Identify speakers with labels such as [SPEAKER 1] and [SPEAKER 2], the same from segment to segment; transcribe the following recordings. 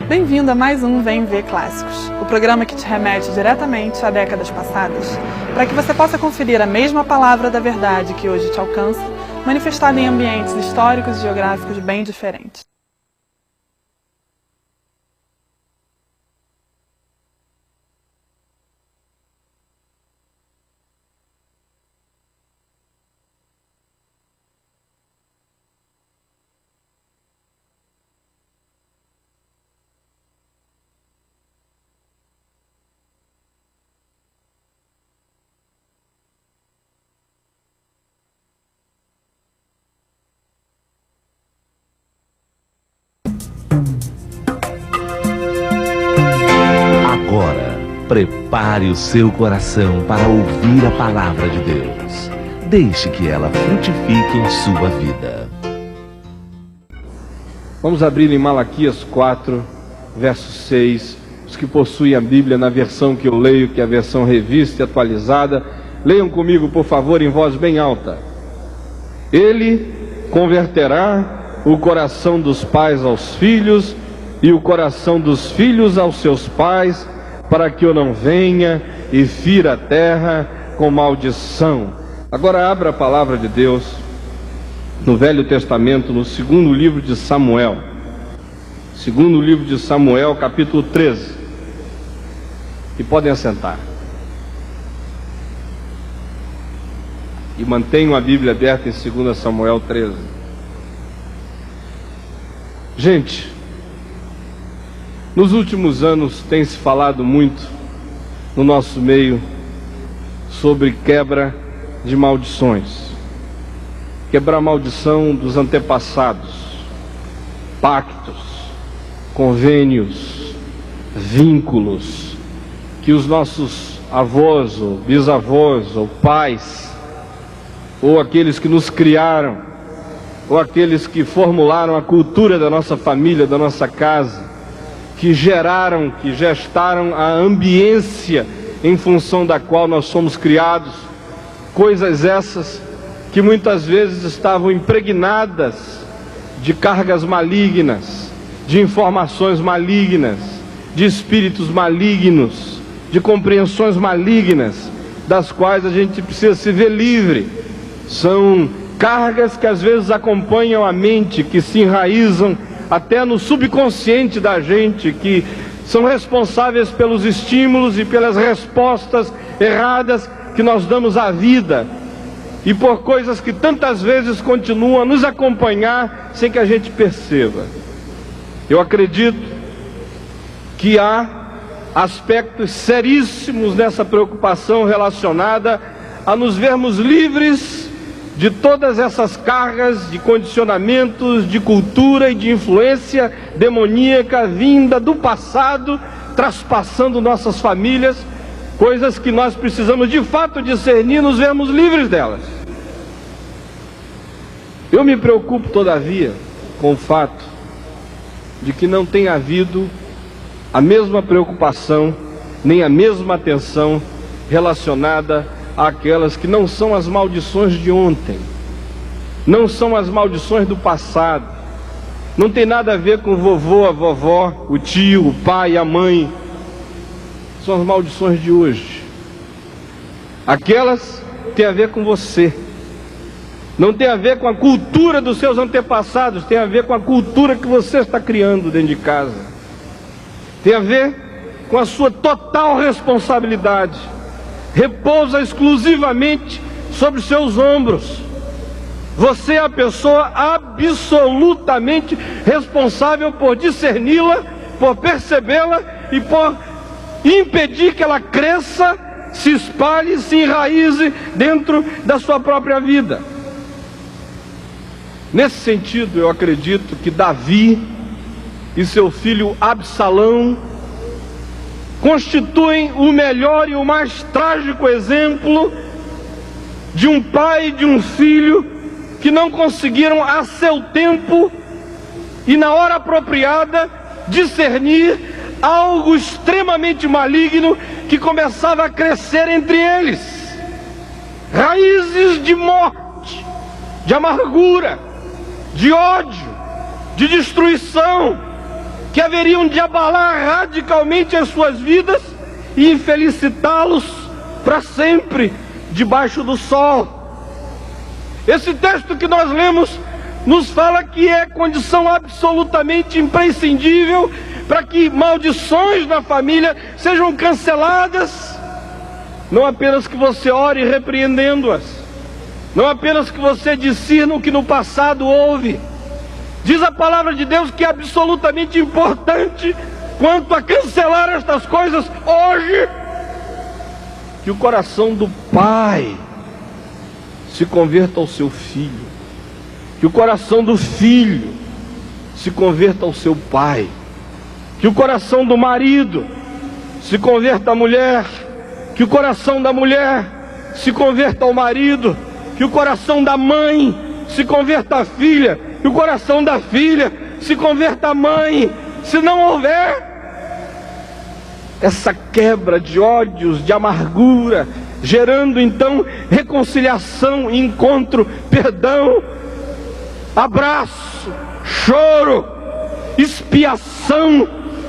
[SPEAKER 1] Bem-vindo a mais um Vem Ver Clássicos, o programa que te remete diretamente a décadas passadas, para que você possa conferir a mesma palavra da verdade que hoje te alcança, manifestada em ambientes históricos e geográficos bem diferentes.
[SPEAKER 2] Agora, prepare o seu coração para ouvir a palavra de Deus. Deixe que ela frutifique em sua vida.
[SPEAKER 3] Vamos abrir em Malaquias 4, verso 6. Os que possuem a Bíblia na versão que eu leio, que é a versão revista e atualizada, leiam comigo, por favor, em voz bem alta. Ele converterá o coração dos pais aos filhos e o coração dos filhos aos seus pais, para que eu não venha e fira a terra com maldição. Agora abra a palavra de Deus no Velho Testamento, no segundo livro de Samuel. Segundo livro de Samuel, capítulo 13. E podem assentar. E mantenham a Bíblia aberta em 2 Samuel 13. Gente, nos últimos anos tem se falado muito no nosso meio sobre quebra de maldições. Quebrar a maldição dos antepassados, pactos, convênios, vínculos que os nossos avós ou bisavós ou pais, ou aqueles que nos criaram, ou aqueles que formularam a cultura da nossa família, da nossa casa, que geraram, que gestaram a ambiência em função da qual nós somos criados, coisas essas que muitas vezes estavam impregnadas de cargas malignas, de informações malignas, de espíritos malignos, de compreensões malignas, das quais a gente precisa se ver livre. São cargas que às vezes acompanham a mente, que se enraizam até no subconsciente da gente, que são responsáveis pelos estímulos e pelas respostas erradas que nós damos à vida, e por coisas que tantas vezes continuam a nos acompanhar sem que a gente perceba. Eu acredito que há aspectos seríssimos nessa preocupação relacionada a nos vermos livres de todas essas cargas de condicionamentos, de cultura e de influência demoníaca vinda do passado, traspassando nossas famílias, coisas que nós precisamos de fato discernir, nos vermos livres delas. Eu me preocupo, todavia, com o fato de que não tem havido a mesma preocupação, nem a mesma atenção relacionada àquelas que não são as maldições de ontem, não são as maldições do passado, não tem nada a ver com o vovô, a vovó, o tio, o pai, a mãe. São as maldições de hoje. Aquelas têm a ver com você, não tem a ver com a cultura dos seus antepassados, tem a ver com a cultura que você está criando dentro de casa, tem a ver com a sua total responsabilidade. Repousa exclusivamente sobre seus ombros. Você é a pessoa absolutamente responsável por discerni-la, por percebê-la e por impedir que ela cresça, se espalhe, se enraize dentro da sua própria vida. Nesse sentido, eu acredito que Davi e seu filho Absalão constituem o melhor e o mais trágico exemplo de um pai e de um filho que não conseguiram a seu tempo e na hora apropriada discernir algo extremamente maligno que começava a crescer entre eles. Raízes de morte, de amargura, de ódio, de destruição, que haveriam de abalar radicalmente as suas vidas e infelicitá-los para sempre debaixo do sol. Esse texto que nós lemos nos fala que é condição absolutamente imprescindível para que maldições na família sejam canceladas. Não apenas que você ore repreendendo-as, não apenas que você discirna o que no passado houve. Diz a palavra de Deus que é absolutamente importante quanto a cancelar estas coisas hoje, que o coração do pai se converta ao seu filho, que o coração do filho se converta ao seu pai, que o coração do marido se converta à mulher, que o coração da mulher se converta ao marido, que o coração da mãe se converta à filha, que o coração da filha se converta à mãe. Se não houver essa quebra de ódios, de amargura, gerando então reconciliação, encontro, perdão, abraço, choro, expiação,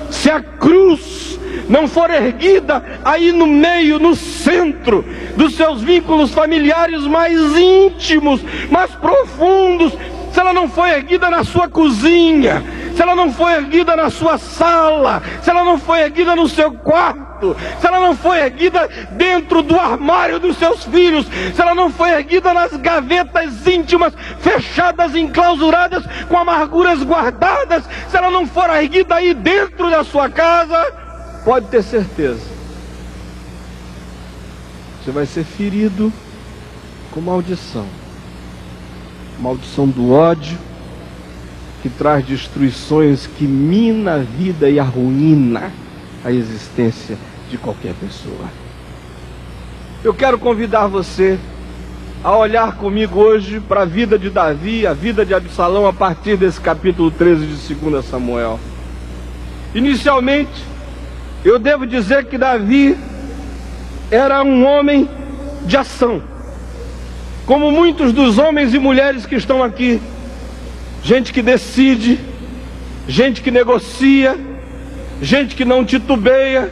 [SPEAKER 3] se a cruz não for erguida aí no meio, no centro dos seus vínculos familiares mais íntimos, mais profundos, se ela não foi erguida na sua cozinha, se ela não foi erguida na sua sala, se ela não foi erguida no seu quarto, se ela não foi erguida dentro do armário dos seus filhos, se ela não foi erguida nas gavetas íntimas, fechadas, enclausuradas, com amarguras guardadas, se ela não for erguida aí dentro da sua casa, pode ter certeza, você vai ser ferido com maldição. Maldição do ódio, que traz destruições, que mina a vida e arruína a existência de qualquer pessoa. Eu quero convidar você a olhar comigo hoje para a vida de Davi, a vida de Absalão, a partir desse capítulo 13 de 2 Samuel. Inicialmente, eu devo dizer que Davi era um homem de ação, como muitos dos homens e mulheres que estão aqui. Gente que decide, gente que negocia, gente que não titubeia,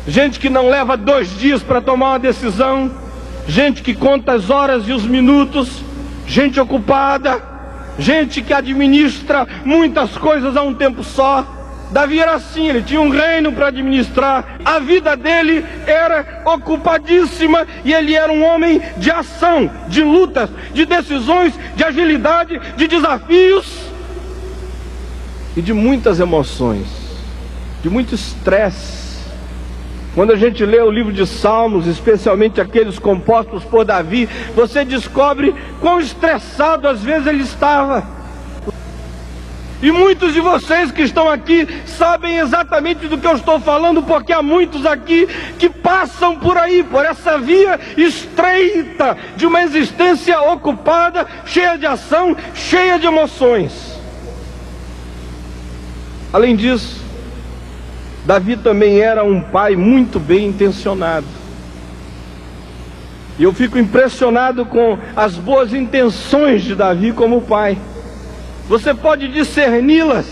[SPEAKER 3] gente que não leva 2 dias para tomar uma decisão, gente que conta as horas e os minutos, gente ocupada, gente que administra muitas coisas a um tempo só. Davi era assim, ele tinha um reino para administrar, a vida dele era ocupadíssima e ele era um homem de ação, de lutas, de decisões, de agilidade, de desafios e de muitas emoções, de muito estresse. Quando a gente lê o livro de Salmos, especialmente aqueles compostos por Davi, você descobre quão estressado às vezes ele estava. E muitos de vocês que estão aqui sabem exatamente do que eu estou falando, porque há muitos aqui que passam por aí, por essa via estreita de uma existência ocupada, cheia de ação, cheia de emoções. Além disso, Davi também era um pai muito bem intencionado. E eu fico impressionado com as boas intenções de Davi como pai. Você pode discerni-las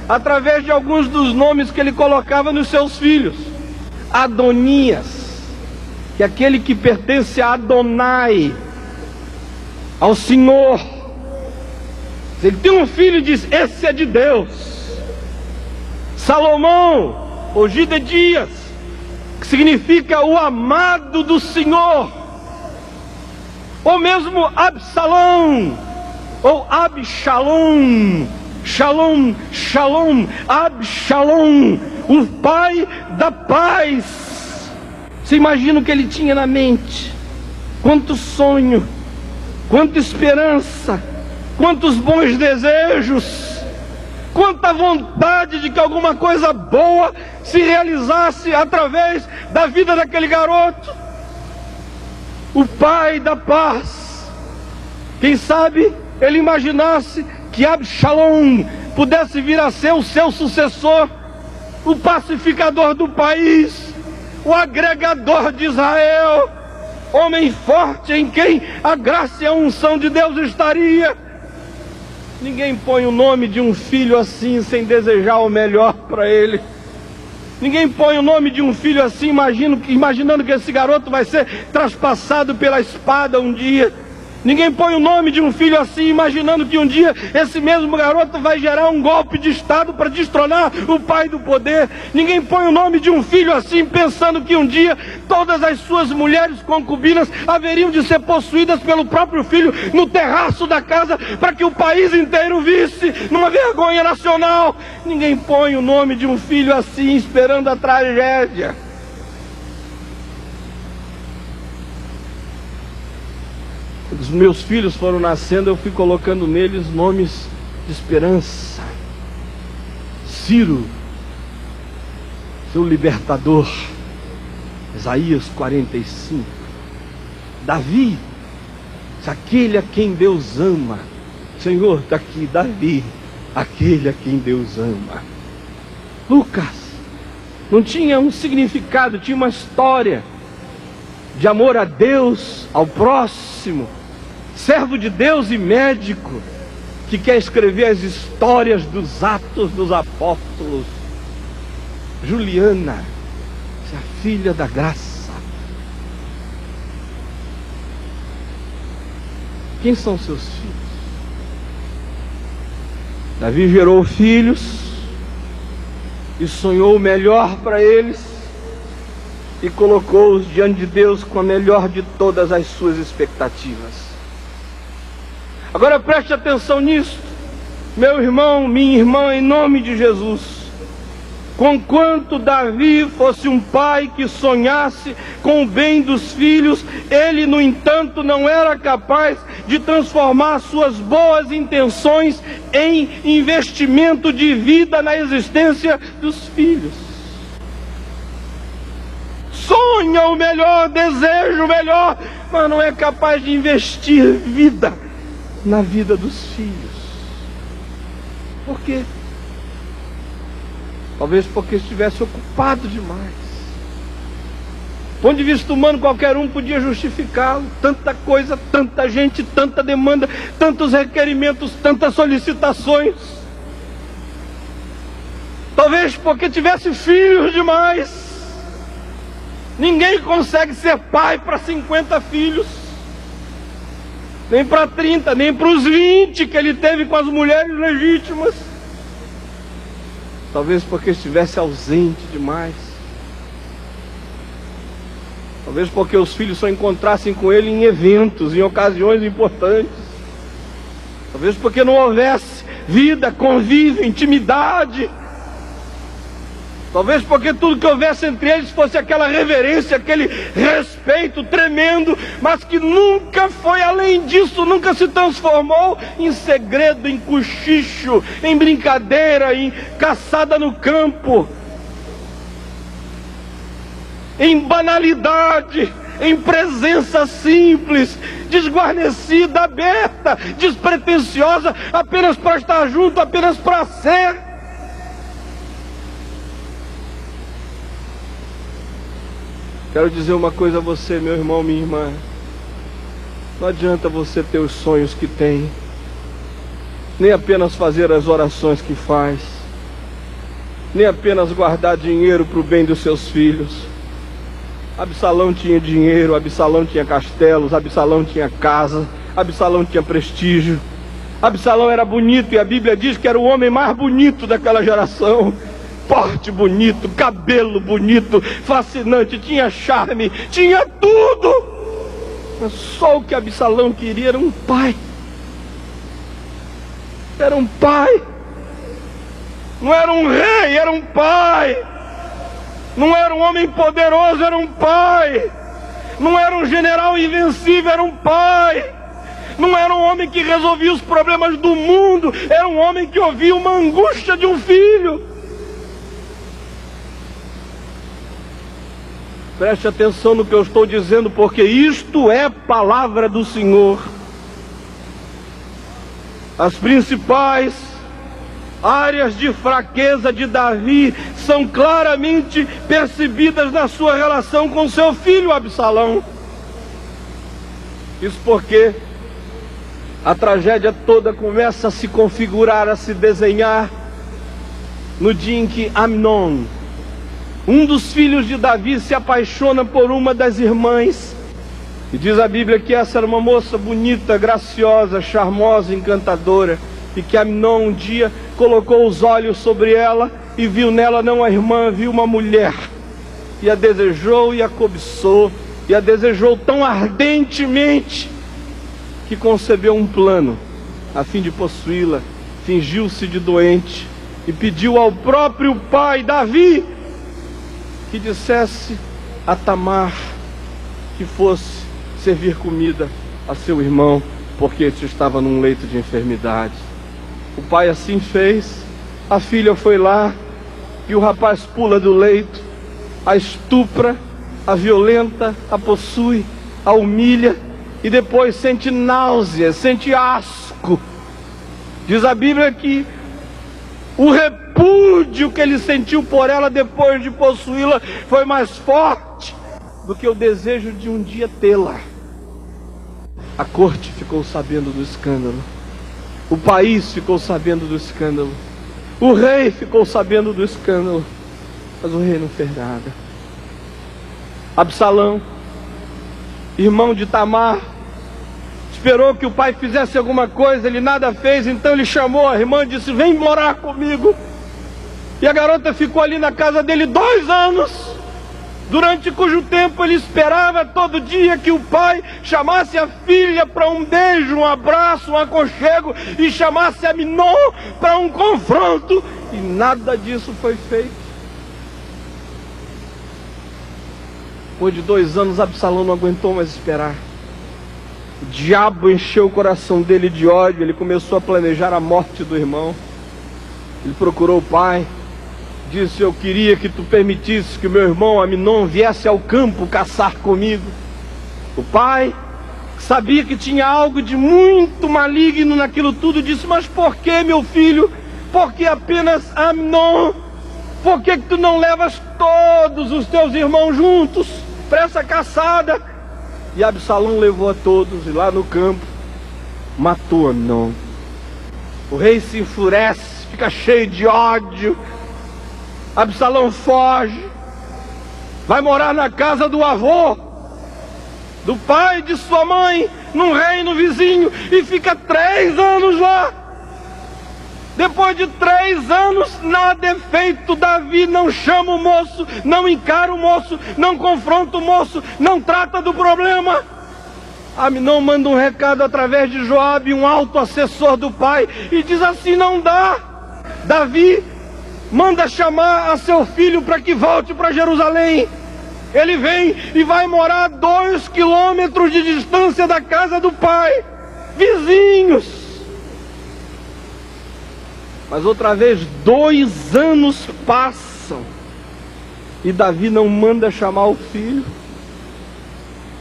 [SPEAKER 3] através de alguns dos nomes que ele colocava nos seus filhos. Adonias, que é aquele que pertence a Adonai, ao Senhor. Ele tem um filho e diz: esse é de Deus. Salomão, ou Gidedias, que significa o amado do Senhor. Ou mesmo Absalão, ou Absalom, Shalom, Shalom, Absalom, o pai da paz. Você imagina o que ele tinha na mente? Quanto sonho, quanta esperança, quantos bons desejos, quanta vontade de que alguma coisa boa se realizasse através da vida daquele garoto. O pai da paz. Quem sabe ele imaginasse que Absalom pudesse vir a ser o seu sucessor, o pacificador do país, o agregador de Israel, homem forte em quem a graça e a unção de Deus estaria. Ninguém põe o nome de um filho assim sem desejar o melhor para ele. Ninguém põe o nome de um filho assim imaginando que esse garoto vai ser traspassado pela espada um dia. Ninguém põe o nome de um filho assim imaginando que um dia esse mesmo garoto vai gerar um golpe de estado para destronar o pai do poder. Ninguém põe o nome de um filho assim pensando que um dia todas as suas mulheres concubinas haveriam de ser possuídas pelo próprio filho no terraço da casa para que o país inteiro visse numa vergonha nacional. Ninguém põe o nome de um filho assim esperando a tragédia. Os meus filhos foram nascendo, eu fui colocando neles nomes de esperança. Ciro, seu libertador. Isaías 45. Davi, aquele a quem Deus ama. Senhor, está aqui, Davi, aquele a quem Deus ama. Lucas, não tinha um significado, tinha uma história de amor a Deus, ao próximo. Servo de Deus e médico, que quer escrever as histórias dos Atos dos Apóstolos. Juliana, a filha da graça. Quem são seus filhos? Davi gerou filhos e sonhou o melhor para eles e colocou-os diante de Deus com a melhor de todas as suas expectativas. Agora preste atenção nisso, meu irmão, minha irmã, em nome de Jesus. Conquanto Davi fosse um pai que sonhasse com o bem dos filhos, ele, no entanto, não era capaz de transformar suas boas intenções em investimento de vida na existência dos filhos. Sonha o melhor, deseja o melhor, mas não é capaz de investir vida na vida dos filhos. Por quê? Talvez porque estivesse ocupado demais. Do ponto de vista humano, qualquer um podia justificá-lo. Tanta coisa, tanta gente, tanta demanda, tantos requerimentos, tantas solicitações. Talvez porque tivesse filhos demais. Ninguém consegue ser pai para 50 filhos. Nem para 30, nem para os 20 que ele teve com as mulheres legítimas. Talvez porque estivesse ausente demais. Talvez porque os filhos só encontrassem com ele em eventos, em ocasiões importantes. Talvez porque não houvesse vida, convívio, intimidade. Talvez porque tudo que houvesse entre eles fosse aquela reverência, aquele respeito tremendo, mas que nunca foi além disso, nunca se transformou em segredo, em cochicho, em brincadeira, em caçada no campo, em banalidade, em presença simples, desguarnecida, aberta, despretensiosa, apenas para estar junto, apenas para ser. Quero dizer uma coisa a você, meu irmão, minha irmã. Não adianta você ter os sonhos que tem, nem apenas fazer as orações que faz, nem apenas guardar dinheiro para o bem dos seus filhos. Absalão tinha dinheiro, Absalão tinha castelos, Absalão tinha casa, Absalão tinha prestígio. Absalão era bonito e a Bíblia diz que era o homem mais bonito daquela geração. Porte bonito, cabelo bonito, fascinante, tinha charme, tinha tudo. Mas só o que Absalão queria era um pai. Era um pai. Não era um rei, era um pai. Não era um homem poderoso, era um pai. Não era um general invencível, era um pai. Não era um homem que resolvia os problemas do mundo, era um homem que ouvia uma angústia de um filho. Preste atenção no que eu estou dizendo, porque isto é palavra do Senhor. As principais áreas de fraqueza de Davi são claramente percebidas na sua relação com seu filho Absalão. Isso porque a tragédia toda começa a se configurar, a se desenhar no dia em que Amnon, um dos filhos de Davi, se apaixona por uma das irmãs. E diz a Bíblia que essa era uma moça bonita, graciosa, charmosa, encantadora, e que Amnon um dia colocou os olhos sobre ela e viu nela não a irmã, viu uma mulher, e a desejou e a cobiçou, e a desejou tão ardentemente que concebeu um plano a fim de possuí-la. Fingiu-se de doente e pediu ao próprio pai Davi que dissesse a Tamar que fosse servir comida a seu irmão, porque este estava num leito de enfermidade. O pai assim fez, a filha foi lá, e o rapaz pula do leito, a estupra, a violenta, a possui, a humilha, e depois sente náusea, sente asco. Diz a Bíblia que o repúdio que ele sentiu por ela depois de possuí-la foi mais forte do que o desejo de um dia tê-la. A corte ficou sabendo do escândalo, o país ficou sabendo do escândalo, o rei ficou sabendo do escândalo, mas o rei não fez nada. Absalão, irmão de Tamar, esperou que o pai fizesse alguma coisa, ele nada fez, então ele chamou a irmã e disse: vem morar comigo. E a garota ficou ali na casa dele 2 anos, durante cujo tempo ele esperava todo dia que o pai chamasse a filha para um beijo, um abraço, um aconchego, e chamasse Amnon para um confronto, e nada disso foi feito. Depois de 2 anos, Absalão não aguentou mais esperar. O diabo encheu o coração dele de ódio, ele começou a planejar a morte do irmão. Ele procurou o pai, disse: eu queria que tu permitisse que o meu irmão Amnon viesse ao campo caçar comigo. O pai, que sabia que tinha algo de muito maligno naquilo tudo, disse: mas por que, meu filho? Por que apenas Amnon? Por que tu não levas todos os teus irmãos juntos para essa caçada? E Absalão levou a todos, e lá no campo matou Amnon. O rei se enfurece, fica cheio de ódio. Absalão foge, vai morar na casa do avô, do pai de sua mãe, num reino vizinho, e fica 3 anos lá. Depois de 3 anos, nada é feito. Davi não chama o moço, não encara o moço, não confronta o moço, não trata do problema. Amnon manda um recado através de Joabe, um alto assessor do pai, e diz assim: não dá. Davi manda chamar a seu filho para que volte para Jerusalém. Ele vem e vai morar a 2 quilômetros de distância da casa do pai, vizinhos. Mas outra vez 2 anos passam e Davi não manda chamar o filho.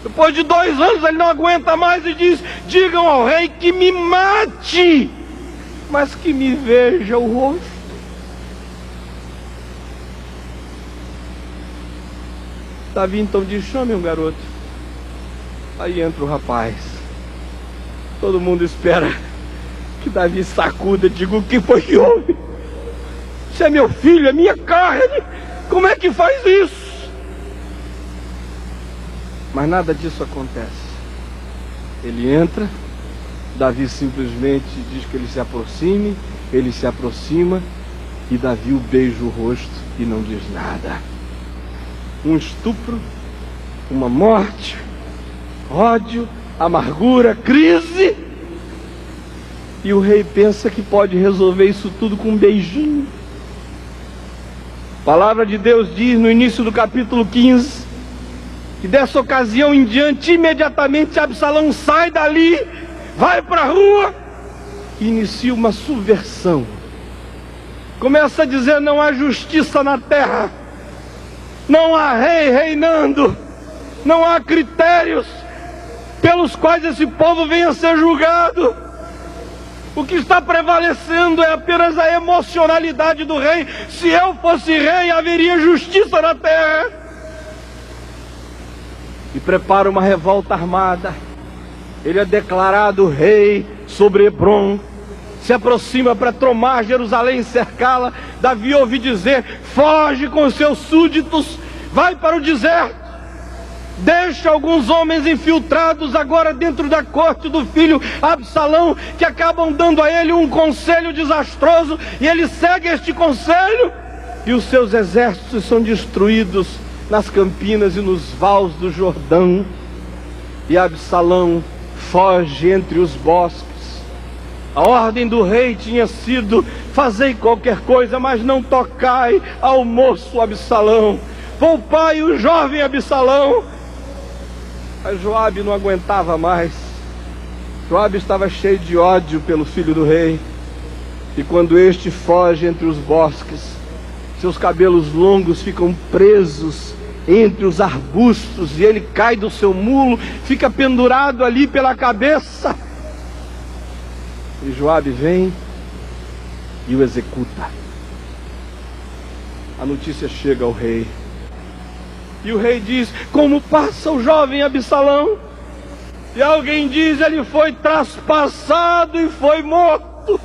[SPEAKER 3] Depois de 2 anos ele não aguenta mais e diz: digam ao rei que me mate, mas que me veja o rosto. Davi então diz: chame um garoto. Aí entra o rapaz. Todo mundo espera que Davi sacuda, diga: o que foi que houve? Isso é meu filho, é minha carne, como é que faz isso? Mas nada disso acontece. Ele entra, Davi simplesmente diz que ele se aproxime, ele se aproxima, e Davi o beija o rosto e não diz nada. Um estupro, uma morte, ódio, amargura, crise. E o rei pensa que pode resolver isso tudo com um beijinho. A palavra de Deus diz no início do capítulo 15, que dessa ocasião em diante, imediatamente Absalão sai dali, vai para a rua e inicia uma subversão. Começa a dizer: não há justiça na terra, não há rei reinando, não há critérios pelos quais esse povo venha a ser julgado. O que está prevalecendo é apenas a emocionalidade do rei. Se eu fosse rei, haveria justiça na terra. E prepara uma revolta armada. Ele é declarado rei sobre Hebrom. Se aproxima para tomar Jerusalém e cercá-la. Davi ouve dizer: foge com os seus súditos, vai para o deserto. Deixa alguns homens infiltrados agora dentro da corte do filho Absalão, que acabam dando a ele um conselho desastroso, e ele segue este conselho, e os seus exércitos são destruídos nas campinas e nos vales do Jordão, e Absalão foge entre os bosques. A ordem do rei tinha sido: fazei qualquer coisa, mas não tocai ao moço Absalão, poupai o jovem Absalão. Mas Joabe não aguentava mais. Joabe estava cheio de ódio pelo filho do rei. E quando este foge entre os bosques, seus cabelos longos ficam presos entre os arbustos, e ele cai do seu mulo, fica pendurado ali pela cabeça. E Joabe vem e o executa. A notícia chega ao rei. E o rei diz: como passa o jovem Absalão? E alguém diz: ele foi traspassado e foi morto.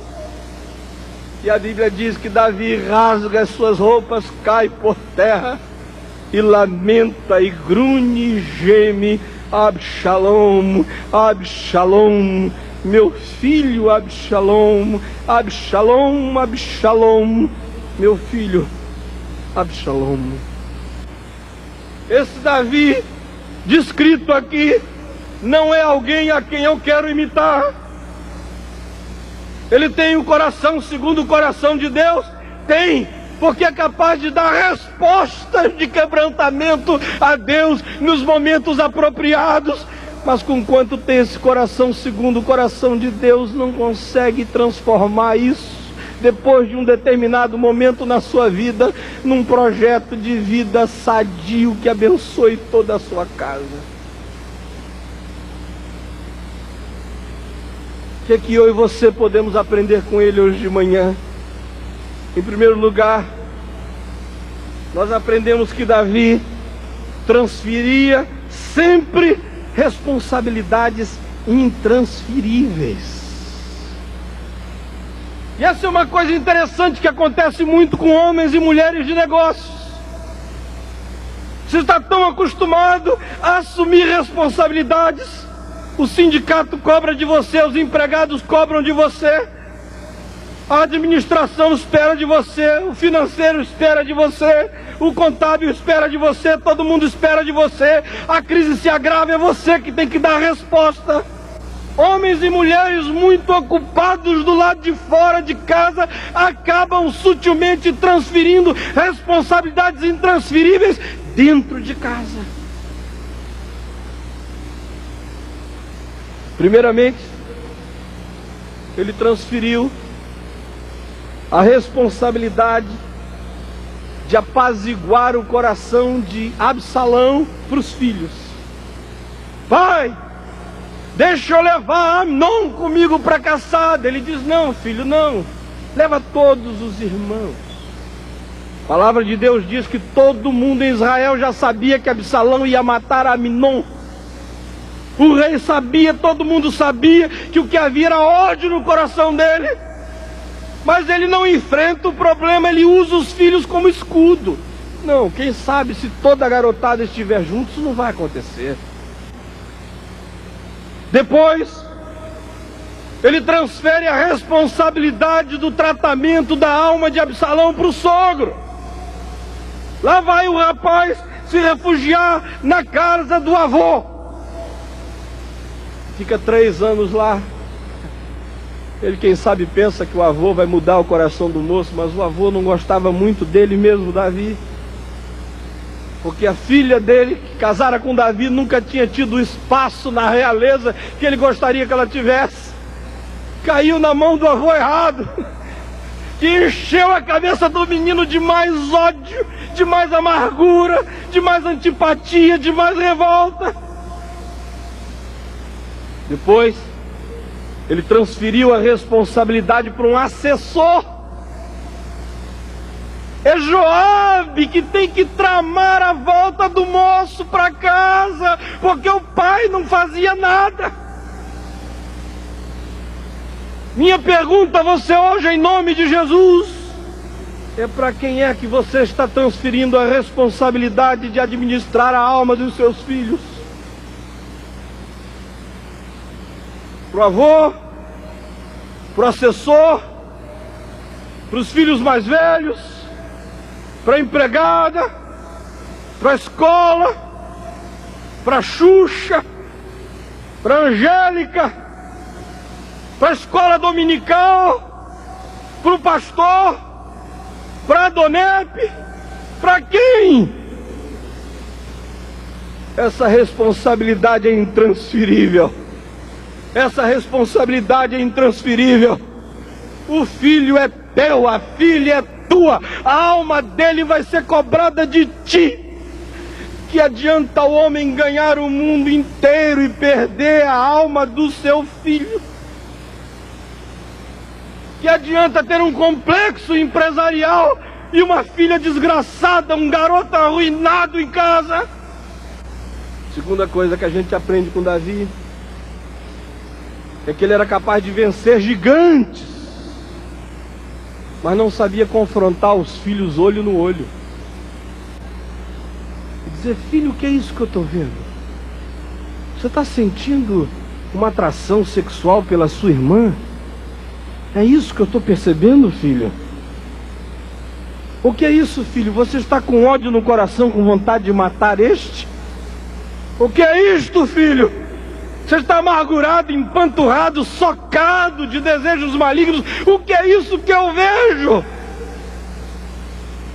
[SPEAKER 3] E a Bíblia diz que Davi rasga as suas roupas, cai por terra e lamenta e grunhe e geme: Absalom, Absalom, meu filho Absalom, Absalom, Absalom, meu filho Absalom. Esse Davi, descrito aqui, não é alguém a quem eu quero imitar. Ele tem um coração segundo o coração de Deus? Tem, porque é capaz de dar respostas de quebrantamento a Deus nos momentos apropriados. Mas conquanto tem esse coração segundo o coração de Deus, não consegue transformar isso, depois de um determinado momento na sua vida, num projeto de vida sadio que abençoe toda a sua casa. O que é que eu e você podemos aprender com ele hoje de manhã? Em primeiro lugar, nós aprendemos que Davi transferia sempre responsabilidades intransferíveis. E essa é uma coisa interessante que acontece muito com homens e mulheres de negócios. Você está tão acostumado a assumir responsabilidades. O sindicato cobra de você, os empregados cobram de você, a administração espera de você, o financeiro espera de você, o contábil espera de você, todo mundo espera de você. A crise se agrava, é você que tem que dar a resposta. Homens e mulheres muito ocupados do lado de fora de casa acabam sutilmente transferindo responsabilidades intransferíveis dentro de casa. Primeiramente, ele transferiu a responsabilidade de apaziguar o coração de Absalão para os filhos. Pai, deixa eu levar Amnon comigo para a caçada. Ele diz: não, filho, não. Leva todos os irmãos. A palavra de Deus diz que todo mundo em Israel já sabia que Absalão ia matar Amnon. O rei sabia, todo mundo sabia que o que havia era ódio no coração dele. Mas ele não enfrenta o problema, ele usa os filhos como escudo. Não, quem sabe se toda a garotada estiver junto, isso não vai acontecer. Depois, ele transfere a responsabilidade do tratamento da alma de Absalão para o sogro. Lá vai o rapaz se refugiar na casa do avô. Fica 3 anos lá. Ele, quem sabe, pensa que o avô vai mudar o coração do moço, mas o avô não gostava muito dele mesmo, Davi. Porque a filha dele, que casara com Davi, nunca tinha tido o espaço na realeza que ele gostaria que ela tivesse. Caiu na mão do avô errado, que encheu a cabeça do menino de mais ódio, de mais amargura, de mais antipatia, de mais revolta. Depois, Ele transferiu a responsabilidade para um assessor. É Joabe que tem que tramar a volta do moço para casa, porque o pai não fazia nada. Minha pergunta a você hoje, em nome de Jesus, é para quem é que você está transferindo a responsabilidade de administrar a alma dos seus filhos? Para o avô? Para o assessor? Para os filhos mais velhos? Para a empregada? Para a escola? Para a Xuxa? Para a Angélica? Para a escola dominical? Para o pastor? Para a Donep? Para quem? Essa responsabilidade é intransferível. Essa responsabilidade é intransferível. O filho é teu, a filha é tua, a alma dele vai ser cobrada de ti. Que adianta o homem ganhar o mundo inteiro e perder a alma do seu filho? Que adianta ter um complexo empresarial e uma filha desgraçada, um garoto arruinado em casa? Segunda coisa que a gente aprende com Davi é que ele era capaz de vencer gigantes, mas não sabia confrontar os filhos olho no olho. E dizer: filho, o que é isso que eu estou vendo? Você está sentindo uma atração sexual pela sua irmã? É isso que eu estou percebendo, filho? O que é isso, filho? Você está com ódio no coração, com vontade de matar este? O que é isto, filho? Você está amargurado, empanturrado, socado de desejos malignos. O que é isso que eu vejo?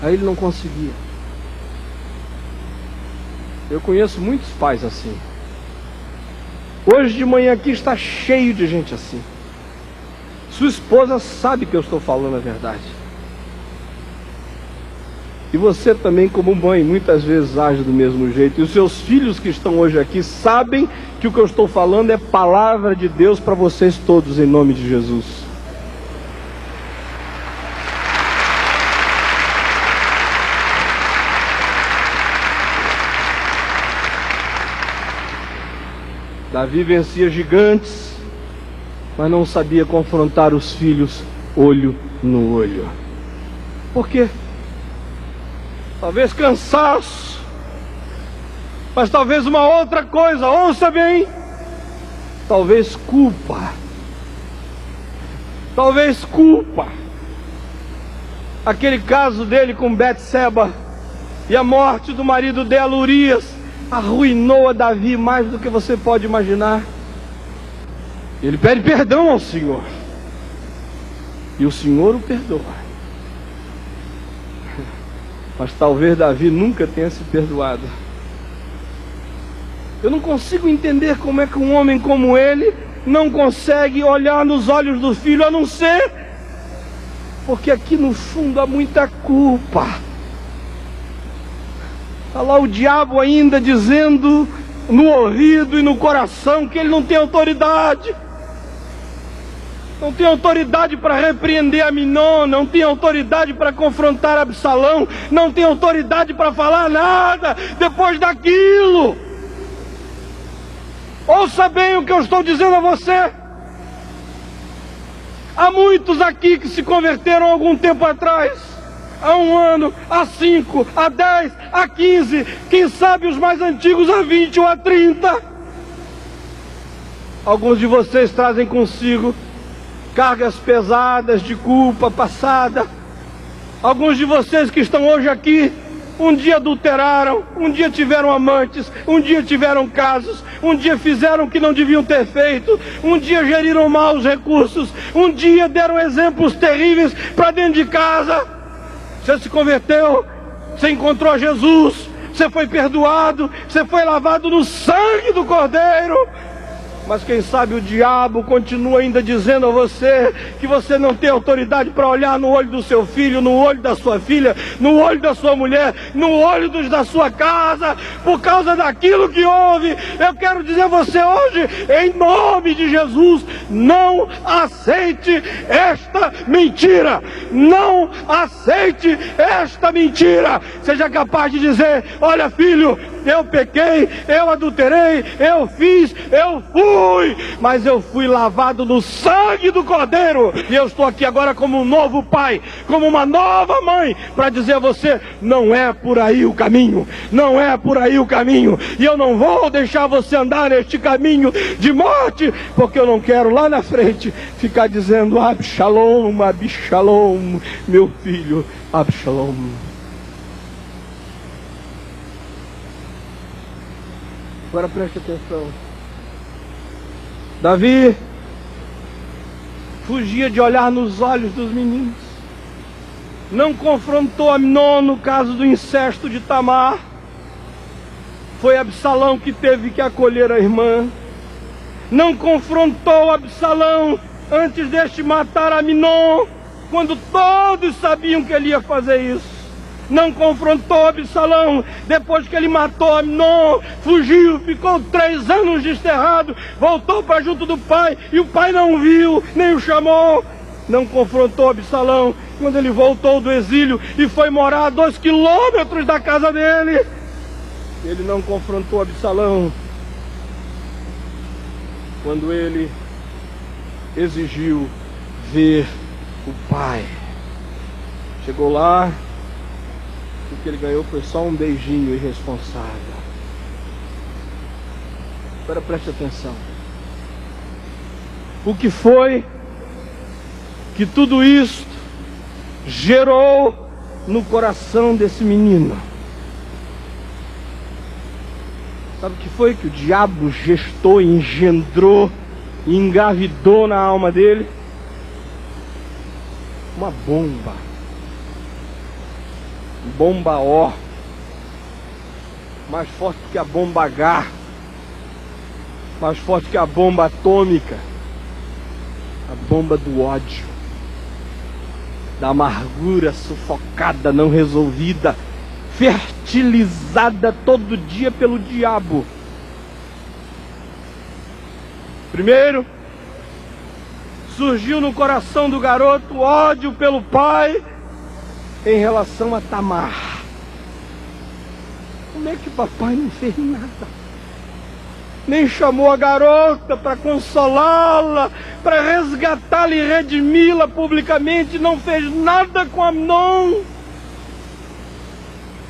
[SPEAKER 3] Aí ele não conseguia. Eu conheço muitos pais assim. Hoje de manhã aqui está cheio de gente assim. Sua esposa sabe que eu estou falando a verdade. E você também, como mãe, muitas vezes age do mesmo jeito. E os seus filhos que estão hoje aqui sabem que o que eu estou falando é palavra de Deus para vocês todos, em nome de Jesus. Davi vencia gigantes, mas não sabia confrontar os filhos olho no olho. Por quê? Talvez cansaço, mas talvez uma outra coisa, ouça bem, talvez culpa. Talvez culpa. Aquele caso dele com Betseba e a morte do marido dela, Urias, arruinou a Davi mais do que você pode imaginar. Ele pede perdão ao Senhor, e o Senhor o perdoa. Mas talvez Davi nunca tenha se perdoado. Eu não consigo entender como é que um homem como ele não consegue olhar nos olhos do filho, a não ser porque aqui no fundo há muita culpa. Está lá o diabo ainda dizendo no ouvido e no coração que ele não tem autoridade. Não tem autoridade para repreender Aminon, não tem autoridade para confrontar Absalão, não tem autoridade para falar nada depois daquilo. Ouça bem o que eu estou dizendo a você. Há muitos aqui que se converteram há algum tempo atrás, há 1 ano, há 5, há 10, há 15, quem sabe os mais antigos há 20 ou há 30. Alguns de vocês trazem consigo cargas pesadas de culpa passada. Alguns de vocês que estão hoje aqui, um dia adulteraram, um dia tiveram amantes, um dia tiveram casos, um dia fizeram o que não deviam ter feito, um dia geriram mal os recursos, um dia deram exemplos terríveis para dentro de casa. Você se converteu, você encontrou Jesus, você foi perdoado, você foi lavado no sangue do Cordeiro, Mas quem sabe o diabo continua ainda dizendo a você que você não tem autoridade para olhar no olho do seu filho, no olho da sua filha, no olho da sua mulher, no olho da sua casa, por causa daquilo que houve. Eu quero dizer a você hoje, em nome de Jesus, não aceite esta mentira. Não aceite esta mentira. Seja capaz de dizer: olha, filho, eu pequei, eu adulterei, eu fiz, eu fui, mas eu fui lavado no sangue do Cordeiro, e eu estou aqui agora como um novo pai, como uma nova mãe, para dizer a você: não é por aí o caminho, não é por aí o caminho, e eu não vou deixar você andar neste caminho de morte, porque eu não quero lá na frente ficar dizendo: Absalom, Absalom, meu filho, Absalom. Agora preste atenção. Davi fugia de olhar nos olhos dos meninos. Não confrontou Amnon no caso do incesto de Tamar. Foi Absalão que teve que acolher a irmã. Não confrontou Absalão antes deste matar Amnon, quando todos sabiam que ele ia fazer isso. Não confrontou Absalão depois que ele matou Amnon, fugiu, ficou 3 anos desterrado, voltou para junto do pai, e o pai não viu, nem o chamou. Não confrontou Absalão quando ele voltou do exílio e foi morar a 2 quilômetros da casa dele. Ele não confrontou Absalão quando ele exigiu ver o pai. Chegou lá, o que ele ganhou foi só um beijinho irresponsável. Agora preste atenção. O que foi que tudo isso gerou no coração desse menino? Sabe o que foi que o diabo gestou, engendrou e engravidou na alma dele? Uma bomba. Bomba Ó, mais forte que a bomba H, mais forte que a bomba atômica, a bomba do ódio, da amargura sufocada, não resolvida, fertilizada todo dia pelo diabo. Primeiro, surgiu no coração do garoto ódio pelo pai em relação a Tamar. Como é que papai não fez nada? Nem chamou a garota para consolá-la, para resgatá-la e redimi-la publicamente. Não fez nada com Amnon.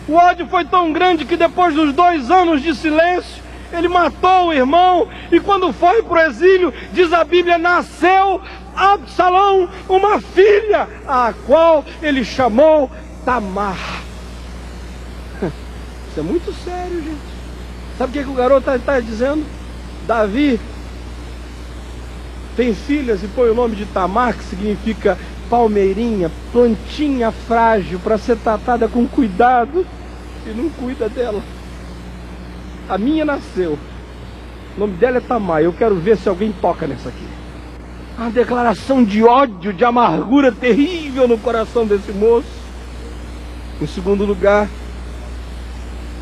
[SPEAKER 3] O ódio foi tão grande que depois dos 2 anos de silêncio, ele matou o irmão. E quando foi para o exílio, diz a Bíblia, nasceu Absalão, uma filha, a qual ele chamou Tamar. Isso é muito sério, gente. Sabe o que o garoto está dizendo? Davi tem filhas e põe o nome de Tamar, que significa palmeirinha, plantinha frágil, para ser tratada com cuidado, e não cuida dela. A minha nasceu, o nome dela é Tamar. Eu quero ver se alguém toca nessa aqui. Uma declaração de ódio, de amargura terrível no coração desse moço. Em segundo lugar,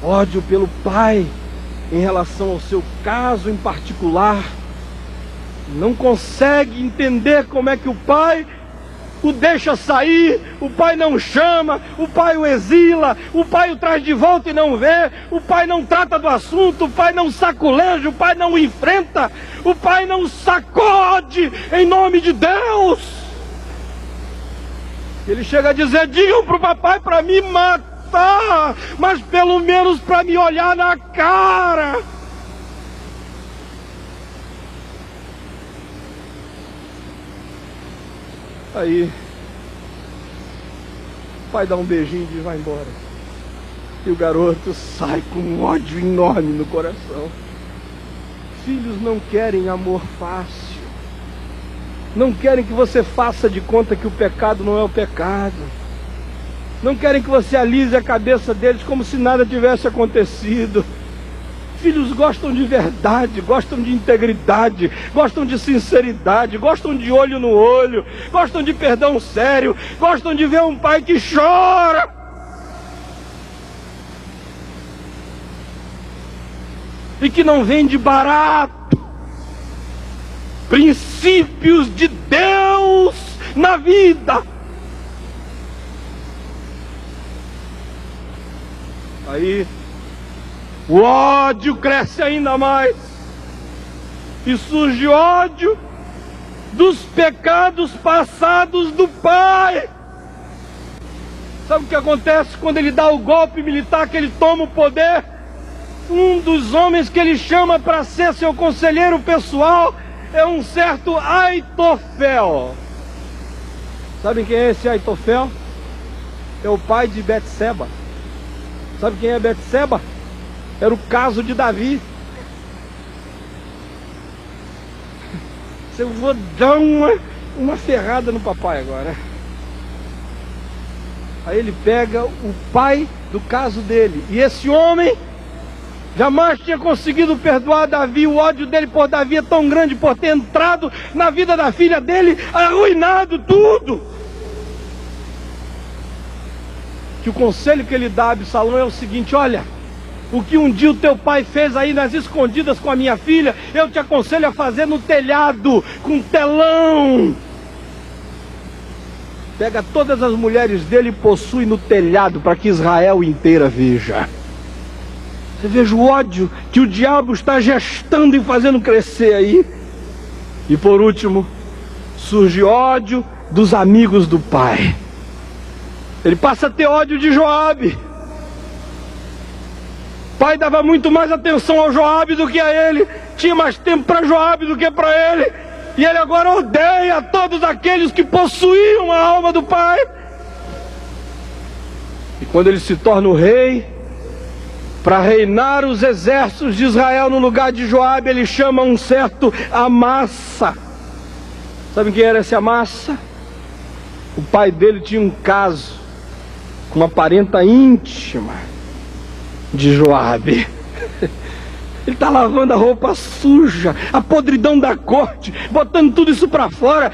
[SPEAKER 3] ódio pelo pai em relação ao seu caso em particular. Não consegue entender como é que o pai o deixa sair, o pai não chama, o pai o exila, o pai o traz de volta e não vê, o pai não trata do assunto, o pai não saculeja, o pai não enfrenta, o pai não sacode em nome de Deus. Ele chega a dizer: digam para o papai para me matar, mas pelo menos para me olhar na cara. Aí o pai dá um beijinho e diz: vai embora. E o garoto sai com um ódio enorme no coração. Filhos não querem amor fácil. Não querem que você faça de conta que o pecado não é o pecado. Não querem que você alise a cabeça deles como se nada tivesse acontecido. Filhos gostam de verdade, gostam de integridade, gostam de sinceridade, gostam de olho no olho, gostam de perdão sério, gostam de ver um pai que chora. E que não vende barato. Princípios de Deus na vida. Aí o ódio cresce ainda mais. E surge ódio dos pecados passados do pai. Sabe o que acontece quando ele dá o golpe militar, que ele toma o poder? Um dos homens que ele chama para ser seu conselheiro pessoal é um certo Aitofel. Sabem quem é esse Aitofel? É o pai de Betseba. Sabe quem é Betseba? Era o caso de Davi. Eu vou dar uma ferrada no papai agora. Aí ele pega o pai do caso dele. E esse homem jamais tinha conseguido perdoar Davi. O ódio dele por Davi é tão grande por ter entrado na vida da filha dele, arruinado tudo. Que o conselho que ele dá a Absalão é o seguinte: olha, o que um dia o teu pai fez aí nas escondidas com a minha filha, eu te aconselho a fazer no telhado, com telão. Pega todas as mulheres dele e possui no telhado, para que Israel inteira veja. Você veja o ódio que o diabo está gestando e fazendo crescer aí. E por último, surge ódio dos amigos do pai. Ele passa a ter ódio de Joabe. O pai dava muito mais atenção ao Joabe do que a ele. Tinha mais tempo para Joabe do que para ele. E ele agora odeia todos aqueles que possuíam a alma do pai. E quando ele se torna o rei, para reinar os exércitos de Israel no lugar de Joabe, ele chama um certo Amassa. Sabe quem era esse Amassa? O pai dele tinha um caso com uma parenta íntima de Joabe. Ele está lavando a roupa suja, a podridão da corte, botando tudo isso para fora,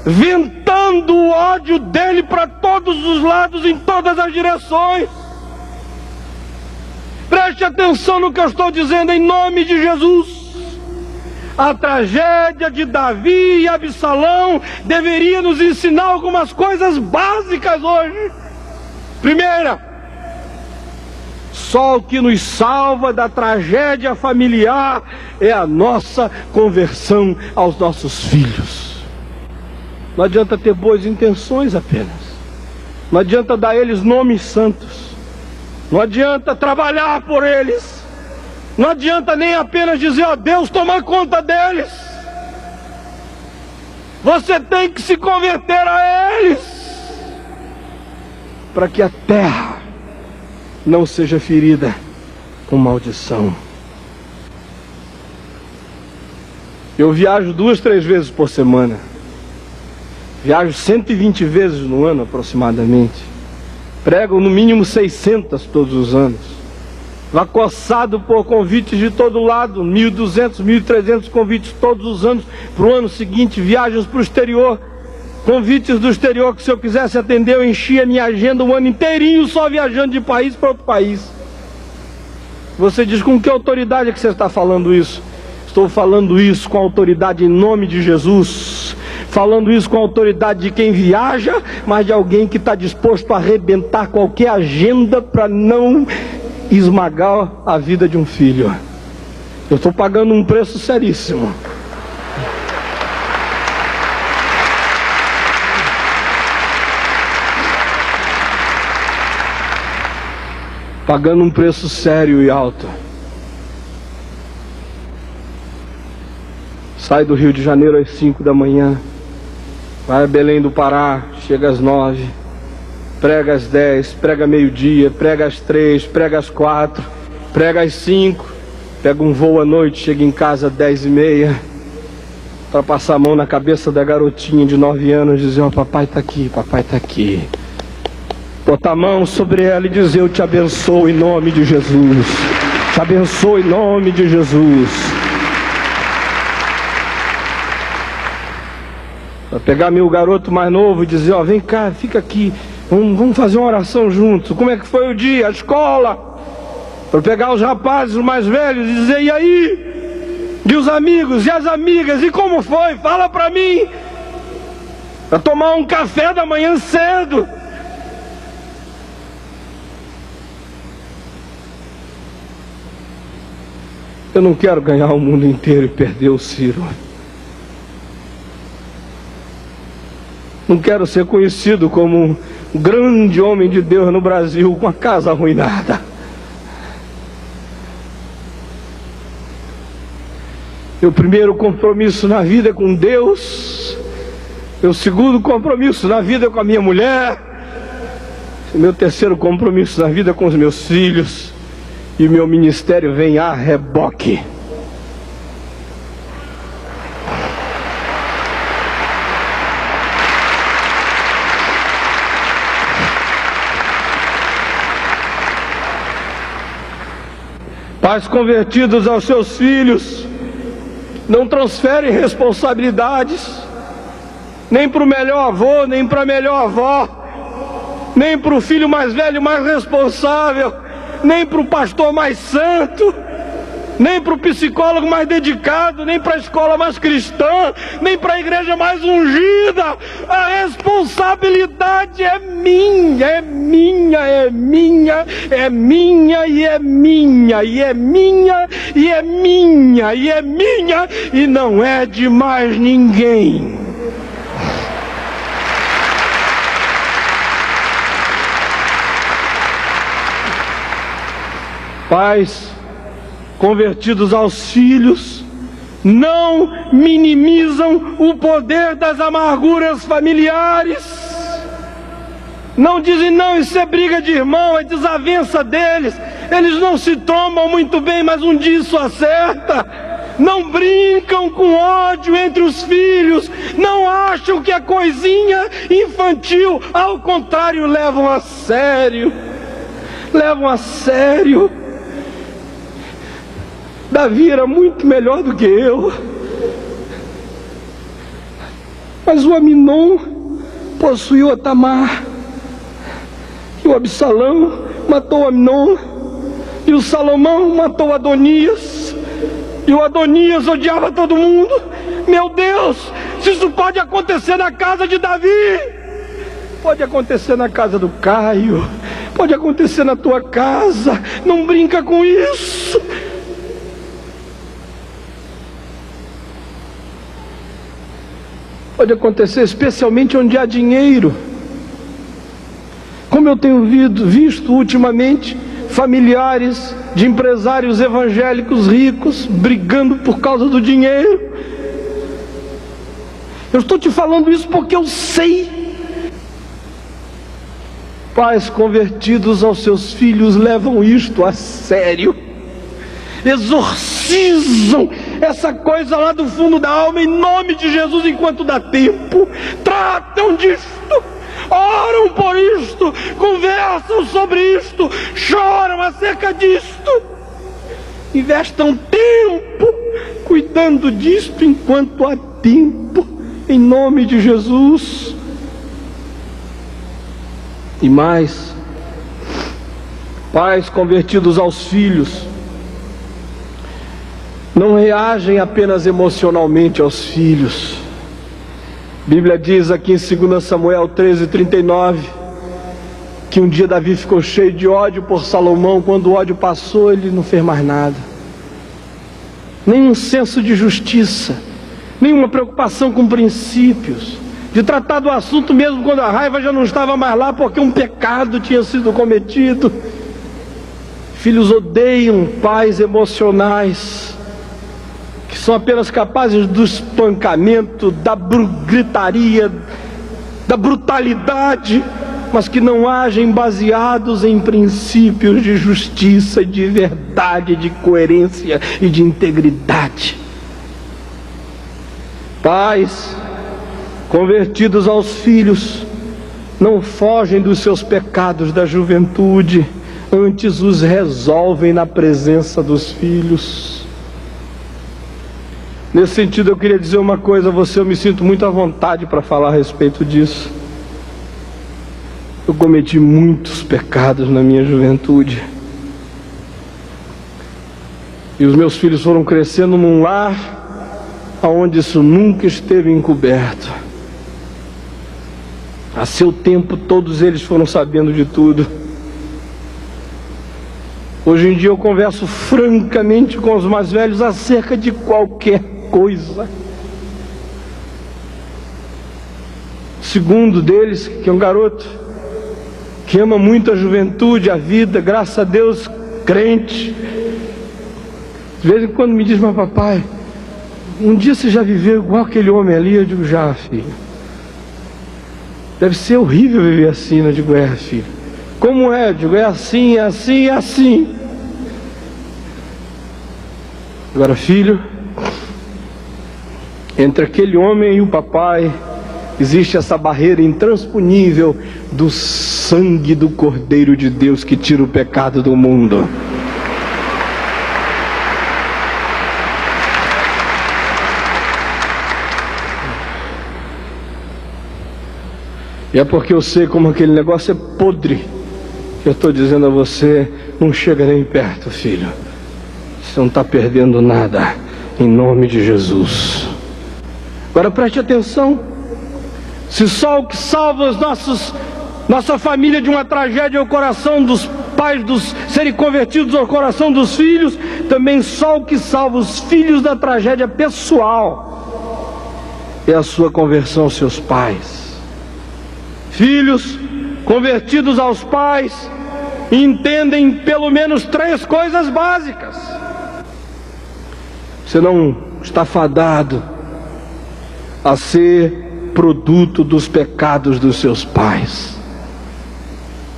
[SPEAKER 3] ventando o ódio dele para todos os lados, em todas as direções. Preste atenção no que eu estou dizendo em nome de Jesus. A tragédia de Davi e Absalão deveria nos ensinar algumas coisas básicas hoje. Primeira, só o que nos salva da tragédia familiar é a nossa conversão aos nossos filhos. Não adianta ter boas intenções apenas. Não adianta dar a eles nomes santos. Não adianta trabalhar por eles. Não adianta nem apenas dizer: ó Deus, toma conta deles. Você tem que se converter a eles, para que a terra não seja ferida com maldição. Eu viajo 2, 3 vezes por semana. Viajo 120 vezes no ano aproximadamente. Prego no mínimo 600 todos os anos. Acossado por convites de todo lado, 1.200, 1.300 convites todos os anos. Para o ano seguinte, viagens para o exterior. Convites do exterior que, se eu quisesse atender, eu enchia minha agenda o ano inteirinho só viajando de país para outro país. Você diz: com que autoridade é que você está falando isso? Estou falando isso com autoridade em nome de Jesus. Falando isso com a autoridade de quem viaja, mas de alguém que está disposto a arrebentar qualquer agenda para não esmagar a vida de um filho. Eu estou pagando um preço seríssimo. Pagando um preço sério e alto. Sai do Rio de Janeiro às 5 da manhã, vai a Belém do Pará, chega às 9, prega às 10, prega meio-dia, prega às 3, prega às 4, prega às 5, pega um voo à noite, chega em casa às 10h30, para passar a mão na cabeça da garotinha de 9 anos e dizer: ó, papai está aqui, papai está aqui. Botar a mão sobre ela e dizer: eu te abençoo em nome de Jesus. Te abençoe em nome de Jesus. Para pegar meu garoto mais novo e dizer, ó, vem cá, fica aqui, vamos fazer uma oração juntos. Como é que foi o dia, a escola? Para pegar os rapazes mais velhos e dizer, e aí? E os amigos, e as amigas, e como foi? Fala para mim. Para tomar um café da manhã cedo. Eu não quero ganhar o mundo inteiro e perder o Ciro. Não quero ser conhecido como um grande homem de Deus no Brasil com a casa arruinada. Meu primeiro compromisso na vida é com Deus. Meu segundo compromisso na vida é com a minha mulher. Meu terceiro compromisso na vida é com os meus filhos. E meu ministério vem a reboque. Pais convertidos aos seus filhos não transferem responsabilidades, nem para o melhor avô, nem para a melhor avó, nem para o filho mais velho, mais responsável, nem para o pastor mais santo, nem para o psicólogo mais dedicado, nem para a escola mais cristã, nem para a igreja mais ungida. A responsabilidade é minha, é minha, é minha, é minha e é minha, e é minha, e é minha, e é minha, e não é de mais ninguém. Pais convertidos aos filhos não minimizam o poder das amarguras familiares. Não dizem, não, isso é briga de irmão, é desavença deles. Eles não se trombam muito bem, mas um dia isso acerta. Não brincam com ódio entre os filhos. Não acham que é coisinha infantil. Ao contrário, levam a sério. Levam a sério. Davi era muito melhor do que eu. Mas o Aminon possuiu a Tamar. E o Absalão matou o Aminon. E o Salomão matou Adonias. E o Adonias odiava todo mundo. Meu Deus, se isso pode acontecer na casa de Davi, pode acontecer na casa do Caio, pode acontecer na tua casa. Não brinca com isso. Pode acontecer especialmente onde há dinheiro. Como eu tenho visto ultimamente familiares de empresários evangélicos ricos brigando por causa do dinheiro. Eu estou te falando isso porque eu sei. Pais convertidos aos seus filhos levam isto a sério. Exorcizam essa coisa lá do fundo da alma em nome de Jesus enquanto dá tempo. Tratam disto, oram por isto, conversam sobre isto, choram acerca disto. Investam tempo cuidando disto enquanto há tempo, em nome de Jesus. E mais, pais convertidos aos filhos não reagem apenas emocionalmente aos filhos. A Bíblia diz aqui em 2 Samuel 13:39 que um dia Davi ficou cheio de ódio por Salomão. Quando o ódio passou, ele não fez mais nada. Nenhum senso de justiça, nenhuma preocupação com princípios, de tratar do assunto mesmo quando a raiva já não estava mais lá, porque um pecado tinha sido cometido. Filhos odeiam pais emocionais, que são apenas capazes do espancamento, da gritaria, da brutalidade, mas que não agem baseados em princípios de justiça, de verdade, de coerência e de integridade. Pais convertidos aos filhos não fogem dos seus pecados da juventude, antes os resolvem na presença dos filhos. Nesse sentido, eu queria dizer uma coisa a você, eu me sinto muito à vontade para falar a respeito disso. Eu cometi muitos pecados na minha juventude. E os meus filhos foram crescendo num lar onde isso nunca esteve encoberto. A seu tempo, todos eles foram sabendo de tudo. Hoje em dia eu converso francamente com os mais velhos acerca de qualquer coisa. O segundo deles, que é um garoto que ama muito a juventude, a vida, graças a Deus, crente, de vez em quando me diz: mas papai, um dia você já viveu igual aquele homem ali? Eu digo: já, filho. Deve ser horrível viver assim. Eu digo: é, filho. Como é? Eu digo: é assim, é assim, é assim. Agora, filho, entre aquele homem e o papai existe essa barreira intransponível do sangue do Cordeiro de Deus que tira o pecado do mundo. E é porque eu sei como aquele negócio é podre que eu estou dizendo a você: não chega nem perto, filho. Você não está perdendo nada, em nome de Jesus. Agora preste atenção: se só o que salva nossa família de uma tragédia é o coração dos pais serem convertidos ao coração dos filhos, também só o que salva os filhos da tragédia pessoal é a sua conversão aos seus pais. Filhos convertidos aos pais entendem pelo menos 3 coisas básicas. Você não está fadado a ser produto dos pecados dos seus pais.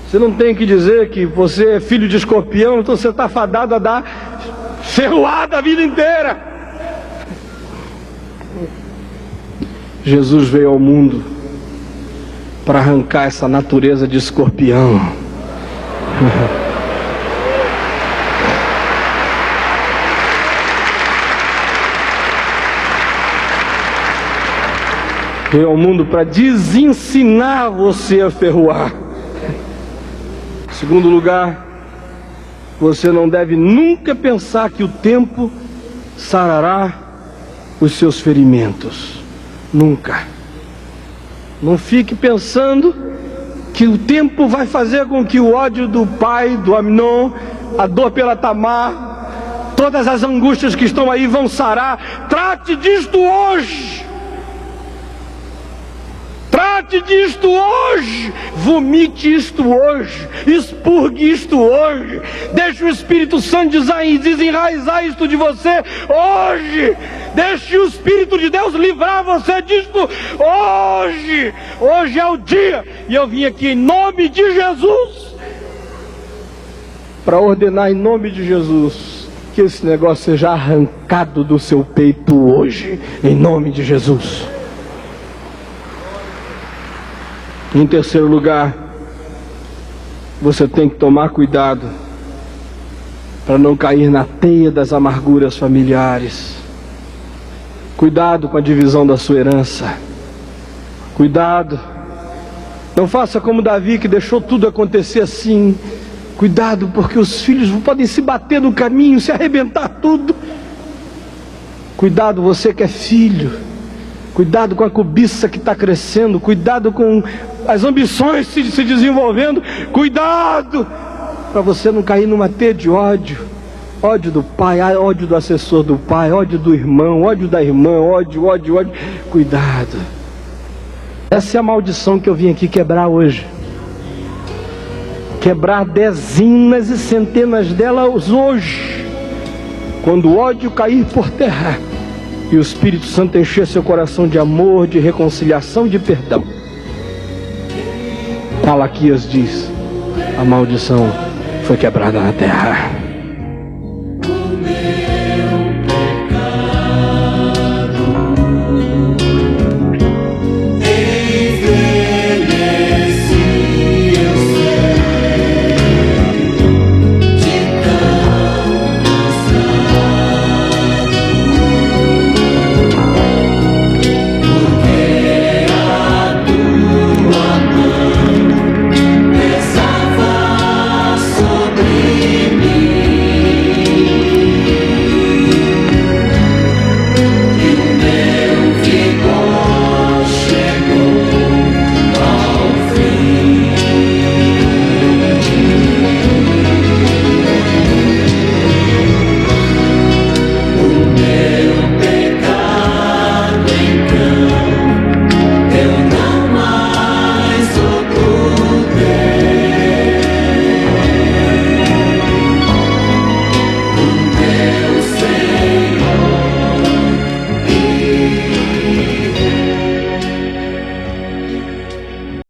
[SPEAKER 3] Você não tem que dizer que você é filho de escorpião, então você está fadado a dar ferroada a vida inteira. Jesus veio ao mundo para arrancar essa natureza de escorpião. Veio ao mundo para desensinar você a ferroar. Em segundo lugar, você não deve nunca pensar que o tempo sarará os seus ferimentos. Nunca. Não fique pensando que o tempo vai fazer com que o ódio do pai, do Amnon, a dor pela Tamar, todas as angústias que estão aí vão sarar. Trate disto hoje. Trate disto hoje. Vomite isto hoje. Expurgue isto hoje. Deixe o Espírito Santo desenraizar isto de você hoje. Deixe o Espírito de Deus livrar você disto hoje. Hoje é o dia. E eu vim aqui em nome de Jesus para ordenar em nome de Jesus que esse negócio seja arrancado do seu peito hoje, em nome de Jesus. Em terceiro lugar, você tem que tomar cuidado para não cair na teia das amarguras familiares. Cuidado com a divisão da sua herança. Cuidado. Não faça como Davi, que deixou tudo acontecer assim. Cuidado, porque os filhos podem se bater no caminho, se arrebentar tudo. Cuidado, você que é filho. Cuidado com a cobiça que está crescendo. Cuidado com as ambições se desenvolvendo. Cuidado para você não cair numa teia de ódio. Ódio do pai, ódio do assessor do pai, ódio do irmão, ódio da irmã, ódio. Cuidado. Essa é a maldição que eu vim aqui quebrar hoje. Quebrar dezenas e centenas delas hoje. Quando o ódio cair por terra e o Espírito Santo encher seu coração de amor, de reconciliação, de perdão. Malaquias diz: a maldição foi quebrada na terra.